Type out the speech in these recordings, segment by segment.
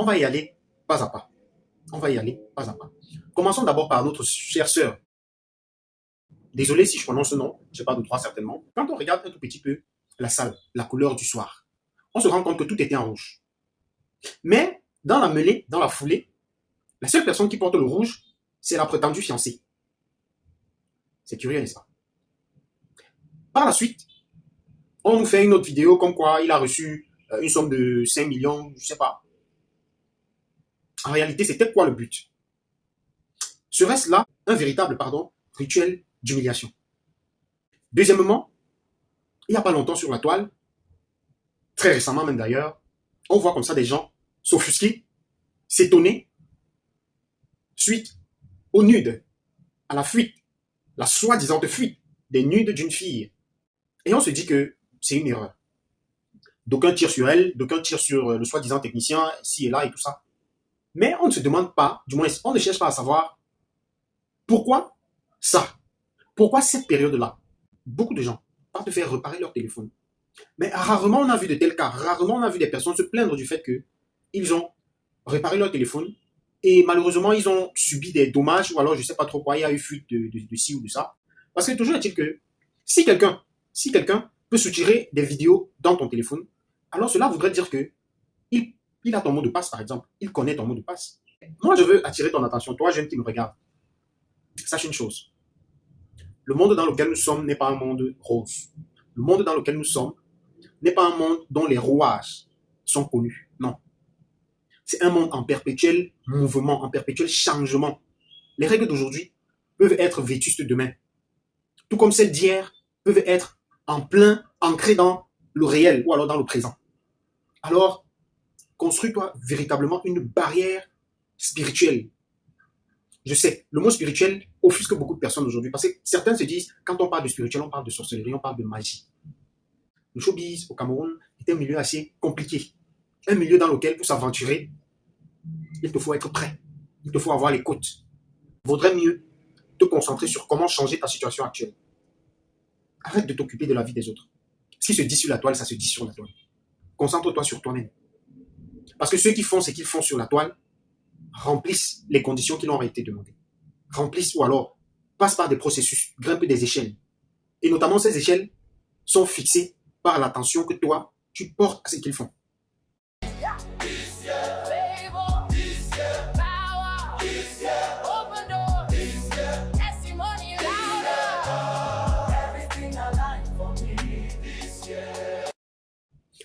On va y aller pas à pas. On va y aller pas à pas. Commençons d'abord par notre chère sœur. Désolé si je prononce ce nom, je n'ai pas de droit certainement. Quand on regarde un tout petit peu la salle, la couleur du soir, on se rend compte que tout était en rouge. Mais dans la mêlée, dans la foulée, la seule personne qui porte le rouge, c'est la prétendue fiancée. C'est curieux, n'est-ce pas? Par la suite, on nous fait une autre vidéo comme quoi il a reçu une somme de 5 millions, je ne sais pas. En réalité, c'était quoi le but? Serait-ce là un véritable, rituel d'humiliation? Deuxièmement, il n'y a pas longtemps sur la toile, très récemment même d'ailleurs, on voit comme ça des gens s'offusquer, s'étonner, suite au nude, à la fuite, la soi-disant fuite des nudes d'une fille. Et on se dit que c'est une erreur. D'aucuns tirent sur elle, d'aucuns tirent sur le soi-disant technicien, ci et là et tout ça. Mais on ne se demande pas, du moins on ne cherche pas à savoir pourquoi ça, pourquoi cette période-là. Beaucoup de gens partent faire réparer leur téléphone. Mais rarement on a vu de tels cas, rarement on a vu des personnes se plaindre du fait qu'ils ont réparé leur téléphone et malheureusement ils ont subi des dommages ou alors je ne sais pas trop quoi, il y a eu fuite de ci ou de ça. Parce que toujours est-il que si quelqu'un peut soutirer des vidéos dans ton téléphone, alors cela voudrait dire que il a ton mot de passe par exemple, il connaît ton mot de passe. Moi je veux attirer ton attention, toi jeune qui me regarde. Sache une chose, le monde dans lequel nous sommes n'est pas un monde rose. Le monde dans lequel nous sommes n'est pas un monde dont les rouages sont connus. Non. C'est un monde en perpétuel mouvement, en perpétuel changement. Les règles d'aujourd'hui peuvent être vétustes demain. Tout comme celles d'hier peuvent être en plein ancrées dans le réel ou alors dans le présent. Alors, construis-toi véritablement une barrière spirituelle. Je sais, le mot spirituel offusque beaucoup de personnes aujourd'hui parce que certains se disent, quand on parle de spirituel, on parle de sorcellerie, on parle de magie. Le showbiz au Cameroun est un milieu assez compliqué. Un milieu dans lequel, pour s'aventurer, il te faut être prêt. Il te faut avoir les côtes. Il vaudrait mieux te concentrer sur comment changer ta situation actuelle. Arrête de t'occuper de la vie des autres. Ce qui se dit sur la toile, ça se dit sur la toile. Concentre-toi sur toi-même. Parce que ceux qui font ce qu'ils font sur la toile remplissent les conditions qui leur ont été demandées. Remplissent ou alors passent par des processus, grimpent des échelles. Et notamment ces échelles sont fixées par l'attention que toi, tu portes à ce qu'ils font.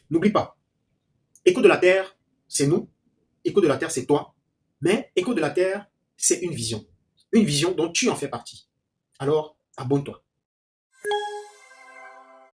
N'oublie pas, Écho de la Terre, c'est nous. Écho de la Terre, c'est toi. Mais Écho de la Terre, c'est une vision. Une vision dont tu en fais partie. Alors, abonne-toi.